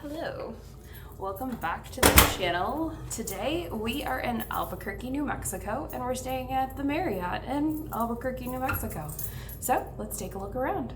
Hello, welcome back to the channel. Today we are in Albuquerque, New Mexico, and we're staying at the Marriott in Albuquerque, New Mexico. So let's take a look around.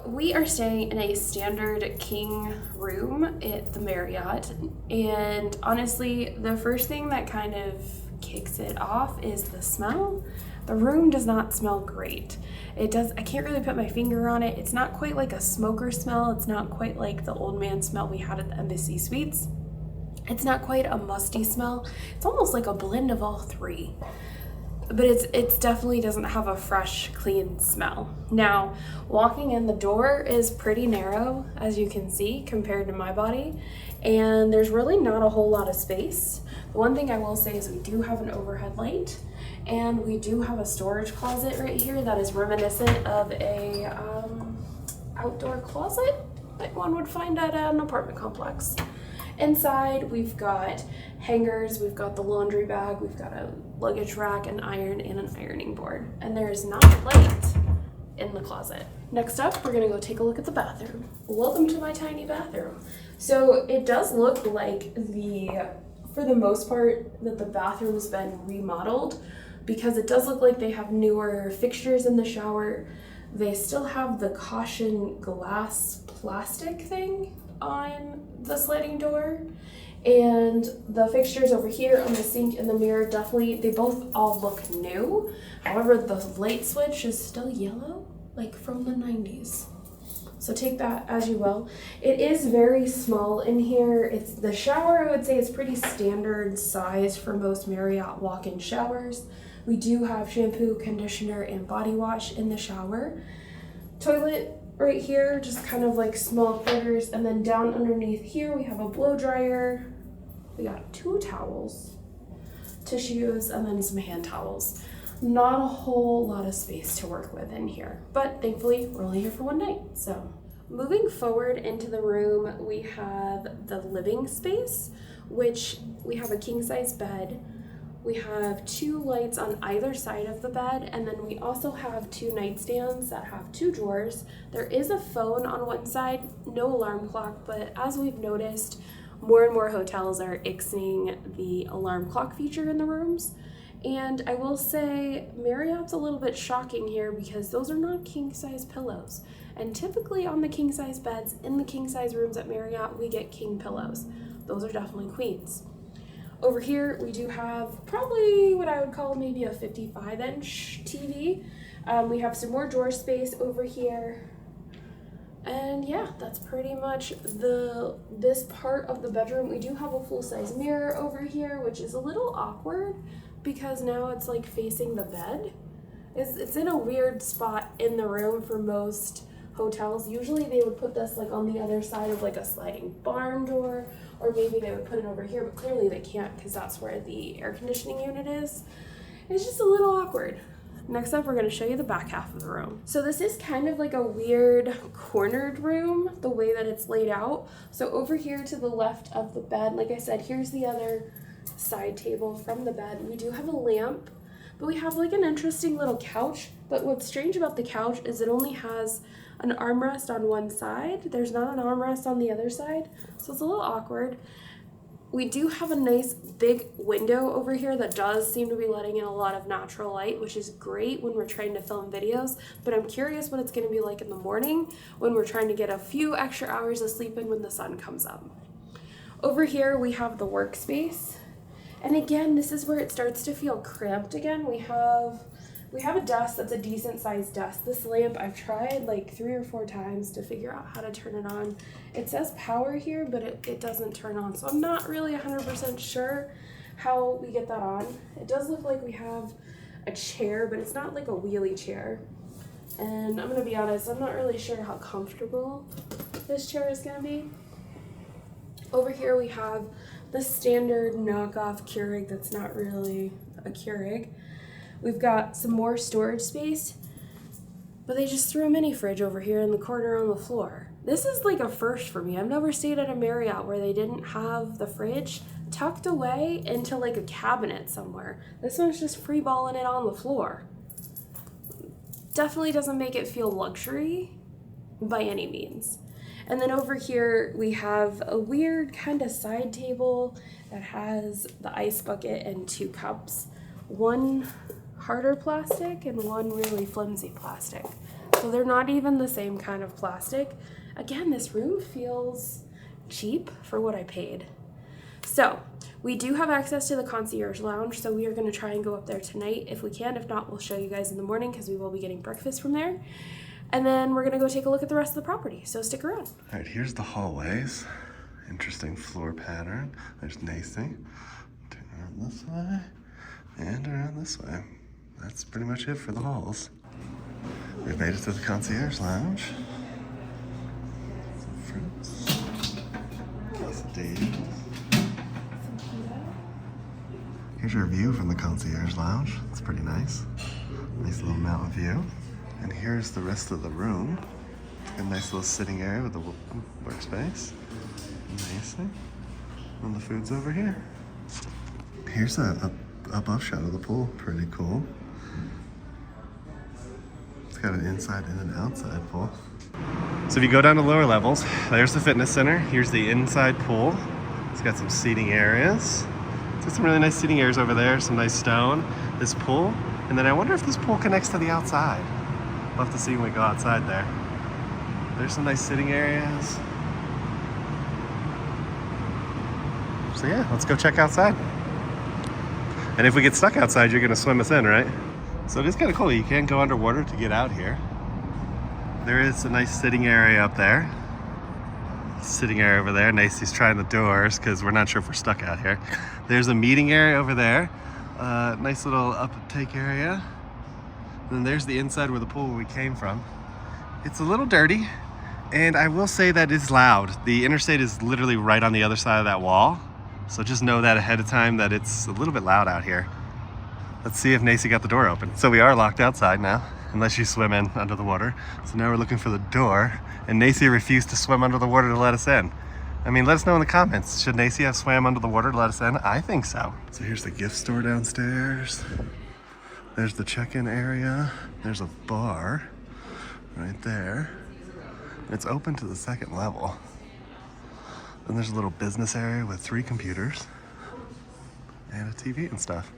We are staying in a standard king room at the Marriott, and honestly, the first thing that kind of kicks it off is the smell. The room does not smell great. I can't really put my finger on it. It's not quite like a smoker smell. It's not quite like the old man smell we had at the Embassy Suites. It's not quite a musty smell. It's almost like a blend of all three. But it's definitely doesn't have a fresh, clean smell. Now, walking in the door is pretty narrow, as you can see, compared to my body, and there's really not a whole lot of space. The one thing I will say is we do have an overhead light, and we do have a storage closet right here that is reminiscent of a outdoor closet that one would find at an apartment complex. Inside, we've got hangers, we've got the laundry bag, we've got a luggage rack, an iron, and an ironing board. And there is not light in the closet. Next up, we're gonna go take a look at the bathroom. Welcome to my tiny bathroom. So it does look like for the most part, that the bathroom's been remodeled, because it does look like they have newer fixtures in the shower. They still have the caution glass plastic thing on the sliding door, and the fixtures over here on the sink and the mirror, definitely they both all look new. However, the light switch is still yellow, like from the 90s, so take that as you will. It is very small in here. It's the shower, I would say, is pretty standard size for most Marriott walk-in showers. We do have shampoo, conditioner, and body wash in the shower. Toilet right here, just kind of like small quarters, and then down underneath here we have a blow dryer. We got 2 towels, tissues, and then some hand towels. Not a whole lot of space to work with in here, but thankfully we're only here for one night. So moving forward into the room, we have the living space, which we have a king-size bed. We have 2 lights on either side of the bed, and then we also have 2 nightstands that have 2 drawers. There is a phone on one side, no alarm clock, but as we've noticed, more and more hotels are ixing the alarm clock feature in the rooms. And I will say Marriott's a little bit shocking here, because those are not king-size pillows. And typically on the king-size beds in the king-size rooms at Marriott, we get king pillows. Those are definitely queens. Over here, we do have probably what I would call maybe a 55-inch TV. We have some more drawer space over here. And yeah, that's pretty much this part of the bedroom. We do have a full-size mirror over here, which is a little awkward because now it's like facing the bed. It's in a weird spot in the room for most hotels. Usually they would put this like on the other side of like a sliding barn door, or maybe they would put it over here, but clearly they can't because that's where the air conditioning unit is. It's just a little awkward. Next up, we're going to show you the back half of the room. So this is kind of like a weird cornered room, the way that it's laid out. So over here to the left of the bed, like I said, here's the other side table from the bed. We do have a lamp, but we have like an interesting little couch. But what's strange about the couch is it only has an armrest on one side. There's not an armrest on the other side, so it's a little awkward. We do have a nice big window over here that does seem to be letting in a lot of natural light, which is great when we're trying to film videos, but I'm curious what it's going to be like in the morning when we're trying to get a few extra hours of sleep in when the sun comes up. Over here we have the workspace, and again, this is where it starts to feel cramped again. We have a desk that's a decent sized desk. This lamp, I've tried like 3 or 4 times to figure out how to turn it on. It says power here, but it doesn't turn on. So I'm not really 100% sure how we get that on. It does look like we have a chair, but it's not like a wheelie chair. And I'm gonna be honest, I'm not really sure how comfortable this chair is gonna be. Over here we have the standard knockoff Keurig that's not really a Keurig. We've got some more storage space. But they just threw a mini fridge over here in the corner on the floor. This is like a first for me. I've never stayed at a Marriott where they didn't have the fridge tucked away into like a cabinet somewhere. This one's just freeballing it on the floor. Definitely doesn't make it feel luxury by any means. And then over here we have a weird kind of side table that has the ice bucket and 2 cups. One harder plastic and one really flimsy plastic. So they're not even the same kind of plastic. Again, this room feels cheap for what I paid. So we do have access to the Concierge Lounge, so we are going to try and go up there tonight if we can. If not, we'll show you guys in the morning because we will be getting breakfast from there. And then we're going to go take a look at the rest of the property, so stick around. All right, here's the hallways. Interesting floor pattern. There's Nacy. Turn around this way and around this way. That's pretty much it for the halls. We've made it to the Concierge Lounge. Some fruits. Quesadillas. Here's our view from the Concierge Lounge. It's pretty nice. Nice little mountain view. And here's the rest of the room. A nice little sitting area with a workspace. Nice. And the food's over here. Here's a above shot of the pool. Pretty cool. It's got an inside and an outside pool. So if you go down to lower levels, there's the fitness center. Here's the inside pool. It's got some seating areas. It's got some really nice seating areas over there. Some nice stone. This pool. And then I wonder if this pool connects to the outside. We'll have to see when we go outside there. There's some nice sitting areas. So yeah, let's go check outside. And if we get stuck outside, you're gonna swim us in, right? So it is kind of cool. You can go underwater to get out here. There is a nice sitting area up there. Sitting area over there. Nacy's trying the doors because we're not sure if we're stuck out here. There's a meeting area over there. Nice little uptake area. And then there's the inside where the pool where we came from. It's a little dirty, and I will say that it's loud. The interstate is literally right on the other side of that wall. So just know that ahead of time that it's a little bit loud out here. Let's see if Nacy got the door open. So we are locked outside now, unless you swim in under the water. So now we're looking for the door, and Nacy refused to swim under the water to let us in. I mean, let us know in the comments. Should Nacy have swam under the water to let us in? I think so. So here's the gift store downstairs. There's the check-in area. There's a bar right there. It's open to the 2nd level. Then there's a little business area with 3 computers and a TV and stuff.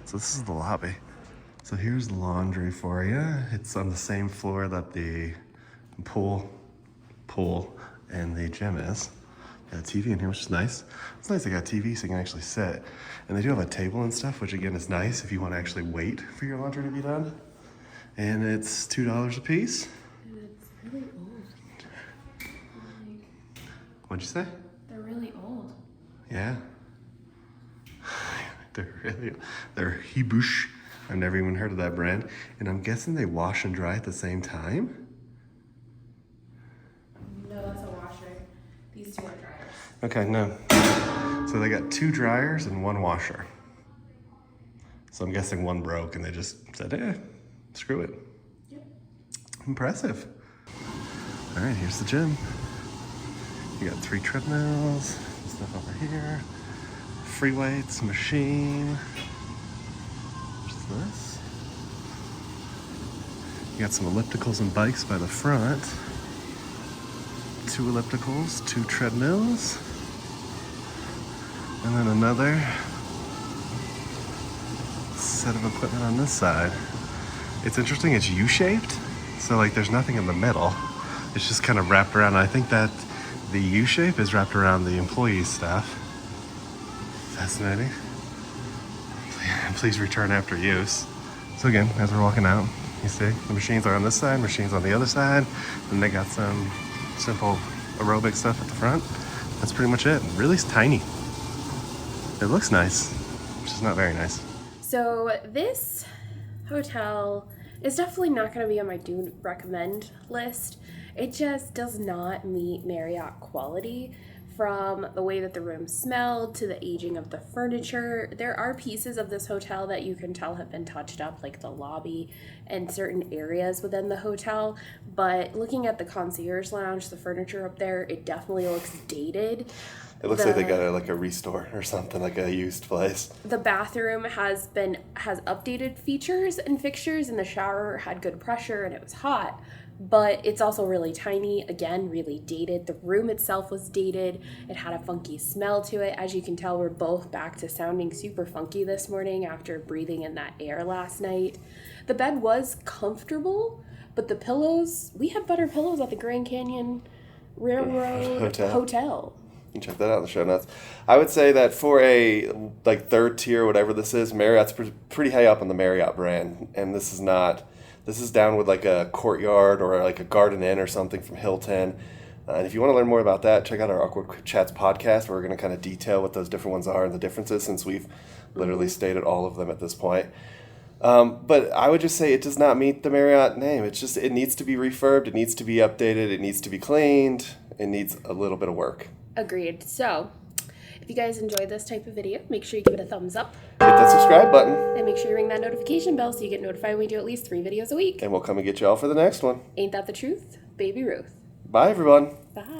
So this is the lobby. So here's the laundry for you. It's on the same floor that the pool and the gym is. Got a TV in here, which is nice. It's nice they got TV so you can actually sit. And they do have a table and stuff, which again is nice if you want to actually wait for your laundry to be done. And it's $2 a piece. And it's really old. What'd you say? They're really old. Yeah. They're Hibush. I've never even heard of that brand. And I'm guessing they wash and dry at the same time? No, that's a washer. These 2 are dryers. Okay, no. So they got 2 dryers and 1 washer. So I'm guessing 1 broke and they just said, screw it. Yep. Impressive. All right, here's the gym. You got 3 treadmills, stuff over here. Free weights, machine. What's this? You got some ellipticals and bikes by the front. 2 ellipticals, 2 treadmills. And then another set of equipment on this side. It's interesting, it's U-shaped. So like there's nothing in the middle. It's just kind of wrapped around. I think that the U-shape is wrapped around the employee stuff. Fascinating. Please return after use. So again, as we're walking out, you see the machines are on this side, machines on the other side, and they got some simple aerobic stuff at the front. That's pretty much it. Really tiny. It looks nice, which is not very nice. So this hotel is definitely not going to be on my do recommend list. It just does not meet Marriott quality from the way that the room smelled to the aging of the furniture. There are pieces of this hotel that you can tell have been touched up, like the lobby and certain areas within the hotel. But looking at the Concierge Lounge, the furniture up there, it definitely looks dated. It looks like they got a restore or something, like a used place. The bathroom has updated features and fixtures, and the shower had good pressure and it was hot. But it's also really tiny, again, really dated. The room itself was dated. It had a funky smell to it. As you can tell, we're both back to sounding super funky this morning after breathing in that air last night. The bed was comfortable, but the pillows, we had better pillows at the Grand Canyon Railroad Hotel. You can check that out in the show notes. I would say that for a third tier, whatever this is, Marriott's pretty high up on the Marriott brand, and this is not. This is down with like a Courtyard or like a Garden Inn or something from Hilton. And if you want to learn more about that, check out our Awkward Chats podcast, where we're going to kind of detail what those different ones are and the differences, since we've literally stated all of them at this point. But I would just say it does not meet the Marriott name. It needs to be refurbed. It needs to be updated. It needs to be cleaned. It needs a little bit of work. Agreed. So, if you guys enjoyed this type of video, make sure you give it a thumbs up. Hit that subscribe button. And make sure you ring that notification bell so you get notified when we do at least 3 videos a week. And we'll come and get you all for the next one. Ain't that the truth? Baby Ruth. Bye, everyone. Bye.